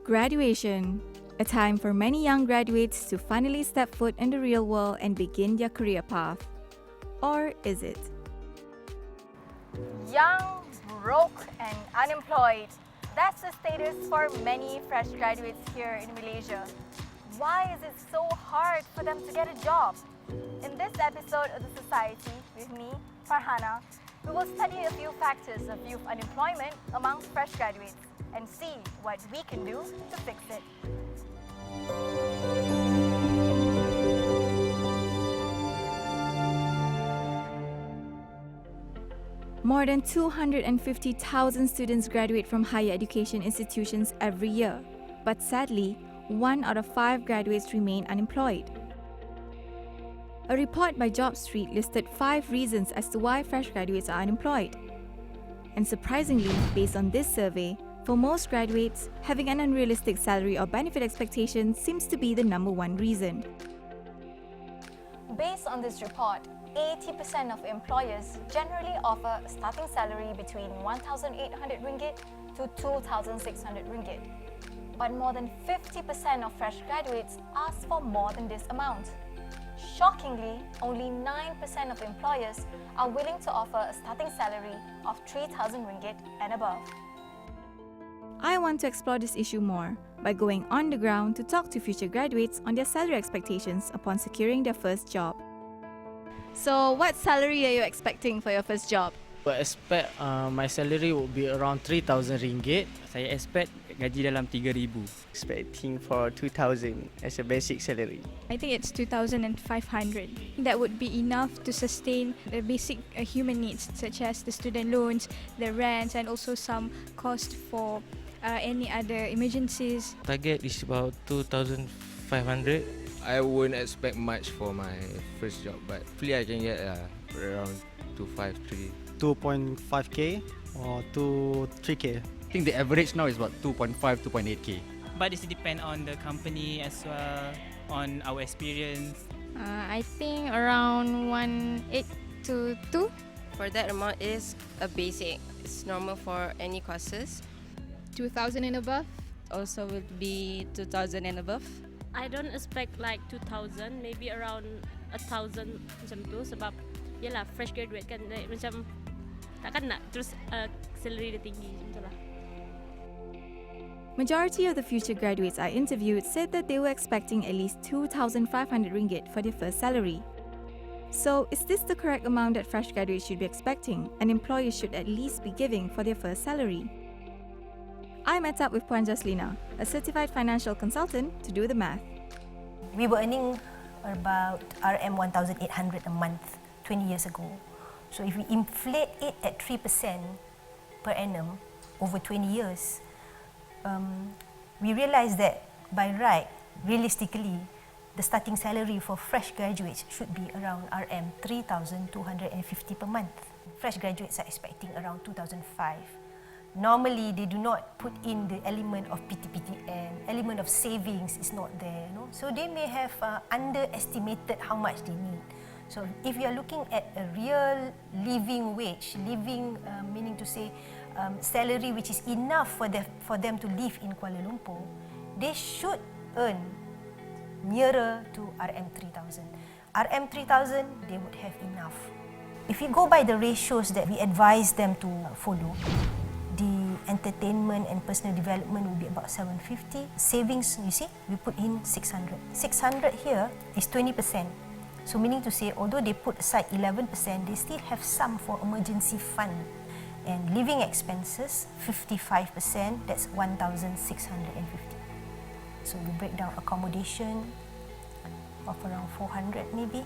Graduation, a time for many young graduates to finally step foot in the real world and begin their career path. Or is it? Young, broke and unemployed. That's the status for many fresh graduates here in Malaysia. Why is it so hard for them to get a job? In this episode of The Society, with me, Farhana, we will study a few factors of youth unemployment among fresh graduates and see what we can do to fix it. More than 250,000 students graduate from higher education institutions every year. But sadly, 1 out of 5 graduates remain unemployed. A report by JobStreet listed 5 reasons as to why fresh graduates are unemployed. And surprisingly, based on this survey, for most graduates, having an unrealistic salary or benefit expectation seems to be the number one reason. Based on this report, 80% of employers generally offer a starting salary between 1,800 ringgit to 2,600 ringgit. But more than 50% of fresh graduates ask for more than this amount. Shockingly, only 9% of employers are willing to offer a starting salary of 3,000 ringgit and above. I want to explore this issue more by going on the ground to talk to future graduates on their salary expectations upon securing their first job. So, what salary are you expecting for your first job? I expect my salary would be around 3,000 ringgit. Saya expect gaji dalam 3,000. Expecting for 2,000 as a basic salary. I think it's 2,500. That would be enough to sustain the basic human needs such as the student loans, the rents and also some cost for any other emergencies. Target is about 2,500. I won't expect much for my first job, but hopefully I can get around 253. 2.5k or 3k. I think the average now is about 2.5, 2.8k. But it depends on the company as well, on our experience. I think around 1.8 to 2. For that amount is a basic. It's normal for any courses. 2,000 and above. Also will be 2,000 and above. I don't expect like 2,000, maybe around 1,000 macam tu sebab yalah fresh graduate kan macam takkan nak terus salary dia tinggi macam lah. Majority of the future graduates I interviewed said that they were expecting at least 2,500 ringgit for their first salary. So, is this the correct amount that fresh graduates should be expecting and employers should at least be giving for their first salary? I met up with Puan Jaslina, a certified financial consultant, to do the math. We were earning about RM 1,800 a month 20 years ago. So if we inflate it at 3% per annum over 20 years, we realize that by right, realistically, the starting salary for fresh graduates should be around RM 3,250 per month. Fresh graduates are expecting around 2,005. Normally, they do not put in the element of PTPTN, element of savings is not there. No? So they may have underestimated how much they need. So if you are looking at a real living wage, meaning to say salary which is enough for them to live in Kuala Lumpur, they should earn nearer to RM 3,000. RM 3,000, they would have enough. If you go by the ratios that we advise them to follow, the entertainment and personal development will be about 750. Savings, you see, we put in 600. 600 here is 20%. So meaning to say, although they put aside 11%, they still have some for emergency fund. And living expenses, 55%, that's 1,650. So we break down accommodation of around 400 maybe.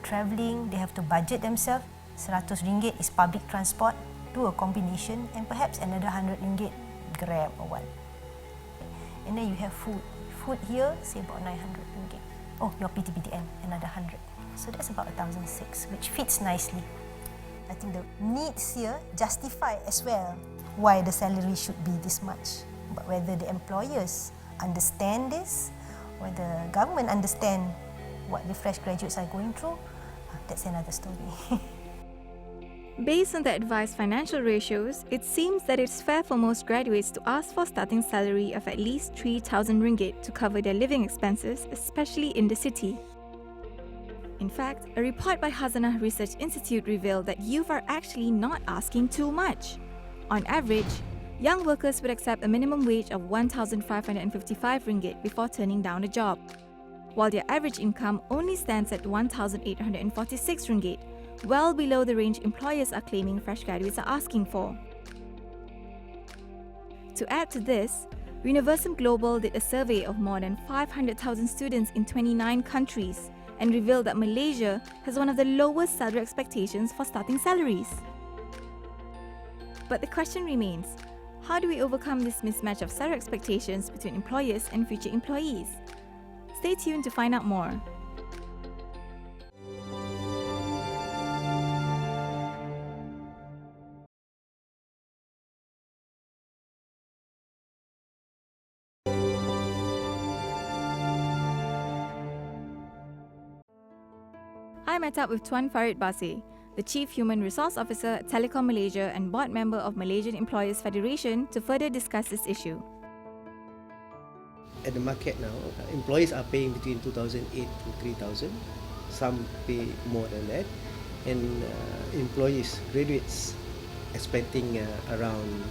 Travelling, they have to budget themselves. 100 ringgit is public transport. Do a combination and perhaps another 100 ringgit Grab or what. And then you have food. Food here, say about 900 ringgit. Oh, your PTPTN, another 100. So that's about 1,600, which fits nicely. I think the needs here justify as well why the salary should be this much. But whether the employers understand this, whether the government understand what the fresh graduates are going through, that's another story. Based on the advised financial ratios, it seems that it's fair for most graduates to ask for starting salary of at least 3,000 ringgit to cover their living expenses, especially in the city. In fact, a report by Farhana Research Institute revealed that youth are actually not asking too much. On average, young workers would accept a minimum wage of 1,555 ringgit before turning down a job, while their average income only stands at 1,846 ringgit, well below the range employers are claiming fresh graduates are asking for. To add to this, Universum Global did a survey of more than 500,000 students in 29 countries and revealed that Malaysia has one of the lowest salary expectations for starting salaries. But the question remains, how do we overcome this mismatch of salary expectations between employers and future employees? Stay tuned to find out more. I met up with Tuan Farid Basir, the Chief Human Resource Officer at Telecom Malaysia and board member of Malaysian Employers Federation, to further discuss this issue. At the market now, employees are paying between 2,008 to 3,000. Some pay more than that, and employees, graduates, expecting around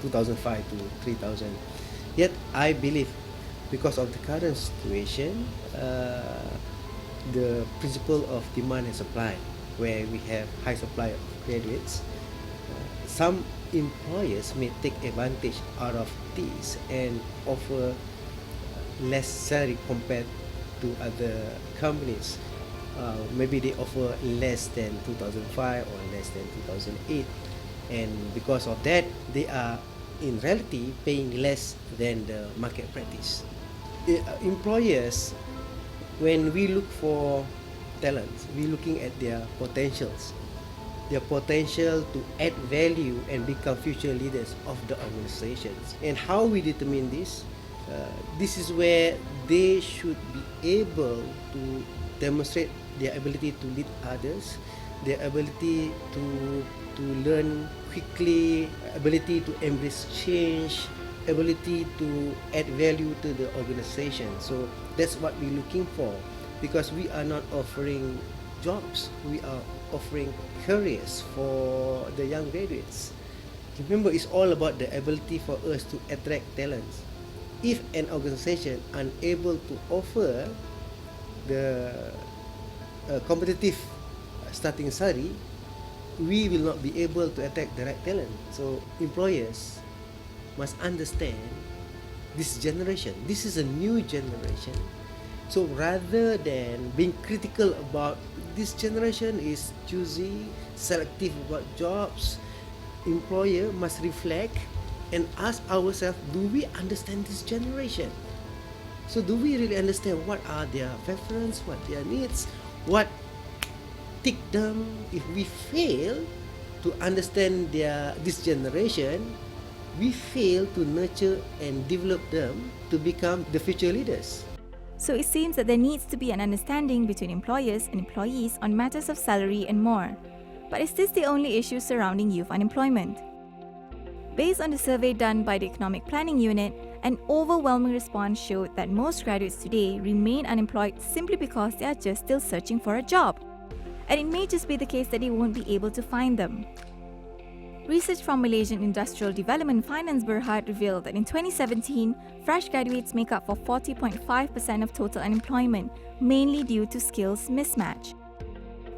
2,005 to 3,000. Yet, I believe, because of the current situation, the principle of demand and supply, where we have high supply of graduates, some employers may take advantage out of this and offer less salary compared to other companies. Maybe they offer less than 2005 or less than 2008, and because of that, they are in reality paying less than the market practice. Employers, when we look for talents, we're looking at their potentials, their potential to add value and become future leaders of the organizations. And how we determine this? This is where they should be able to demonstrate their ability to lead others, their ability to learn quickly, ability to embrace change, ability to add value to the organization. So that's what we're looking for, because we are not offering jobs, we are offering careers for the young graduates. Remember, it's all about the ability for us to attract talents. If an organization unable to offer the competitive starting salary, we will not be able to attract the right talent. So employers must understand this generation. This is a new generation. So rather than being critical about this generation is choosy, selective about jobs, employer must reflect and ask ourselves, do we understand this generation? So do we really understand what are their preferences, what their needs, what tick them? If we fail to understand this generation, we fail to nurture and develop them to become the future leaders. So it seems that there needs to be an understanding between employers and employees on matters of salary and more. But is this the only issue surrounding youth unemployment? Based on the survey done by the Economic Planning Unit, an overwhelming response showed that most graduates today remain unemployed simply because they are just still searching for a job. And it may just be the case that they won't be able to find them. Research from Malaysian Industrial Development Finance Berhad revealed that in 2017, fresh graduates make up for 40.5% of total unemployment, mainly due to skills mismatch.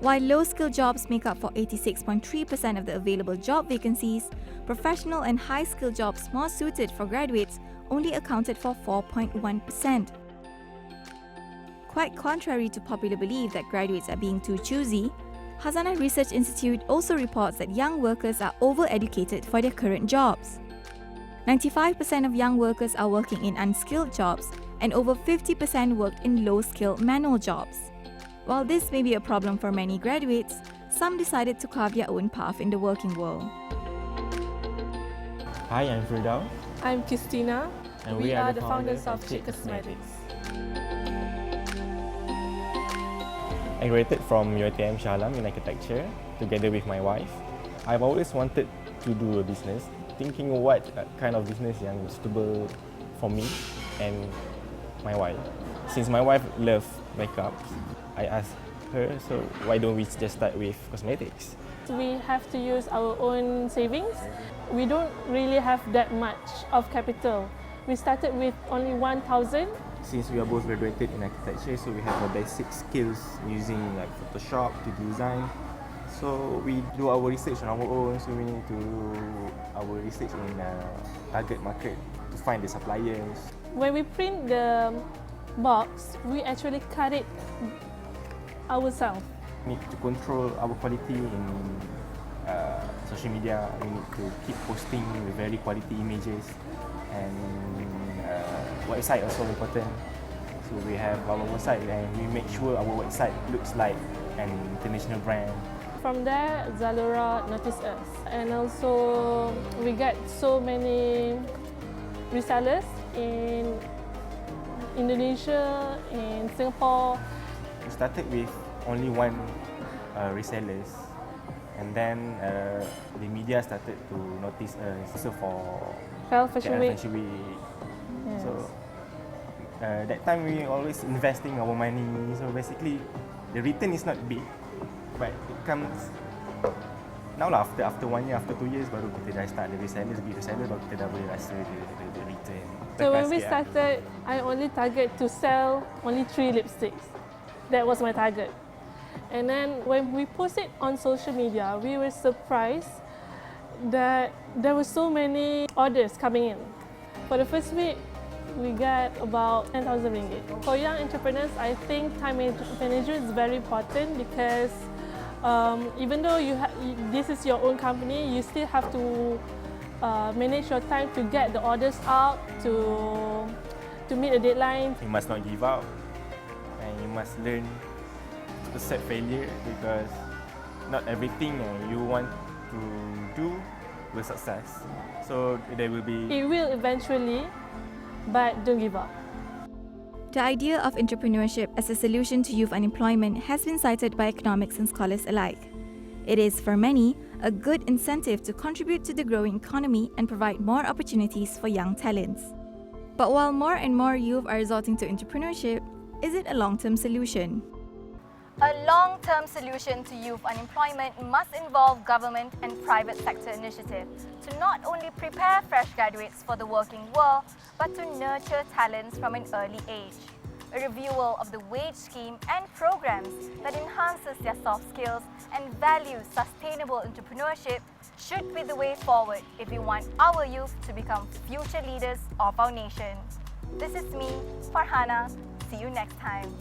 While low-skill jobs make up for 86.3% of the available job vacancies, professional and high-skill jobs more suited for graduates only accounted for 4.1%. Quite contrary to popular belief that graduates are being too choosy, Farhana Research Institute also reports that young workers are over-educated for their current jobs. 95% of young workers are working in unskilled jobs, and over 50% worked in low-skill manual jobs. While this may be a problem for many graduates, some decided to carve their own path in the working world. Hi, I'm Firdaus. I'm Christina. And we are the founders of Chick Cosmetics. I graduated from UiTM Shalam in architecture together with my wife. I've always wanted to do a business, thinking what kind of business yang suitable for me and my wife. Since my wife loves makeup, I asked her, so why don't we just start with cosmetics? We have to use our own savings. We don't really have that much of capital. We started with only 1,000. Since we are both graduated in architecture, so we have the basic skills using like Photoshop to design. So we do our research on our own, so we need to do our research in target market to find the suppliers. When we print the box, we actually cut it ourselves. We need to control our quality in social media. We need to keep posting with very quality images, and website also important. So we have our website and we make sure our website looks like an international brand. From there, Zalora noticed us, and also we get so many resellers in Indonesia, in Singapore. We started with only one resellers, and then the media started to notice us also for Fashion Week. Yes. So that time we always investing our money. So basically, the return is not big, but it comes now lah after 1 year, after 2 years baru kita dah start the resellers, big resellers, baru kita dah boleh rasa the return. So when we started, I only target to sell only 3 lipsticks. That was my target. And then when we post it on social media, we were surprised that there were so many orders coming in. For the first week, we got about 10,000 ringgit. For young entrepreneurs, I think time management is very important because even though this is your own company, you still have to manage your time to get the orders out, to meet the deadline. You must not give up, and you must learn to accept failure, because not everything you want to do will success. So there will be... It will eventually, but don't give up. The idea of entrepreneurship as a solution to youth unemployment has been cited by economics and scholars alike. It is, for many, a good incentive to contribute to the growing economy and provide more opportunities for young talents. But while more and more youth are resorting to entrepreneurship, is it a long-term solution? A long-term solution to youth unemployment must involve government and private sector initiatives to not only prepare fresh graduates for the working world, but to nurture talents from an early age. A review of the wage scheme and programs that enhances their soft skills and values sustainable entrepreneurship should be the way forward if we want our youth to become future leaders of our nation. This is me, Farhana. See you next time.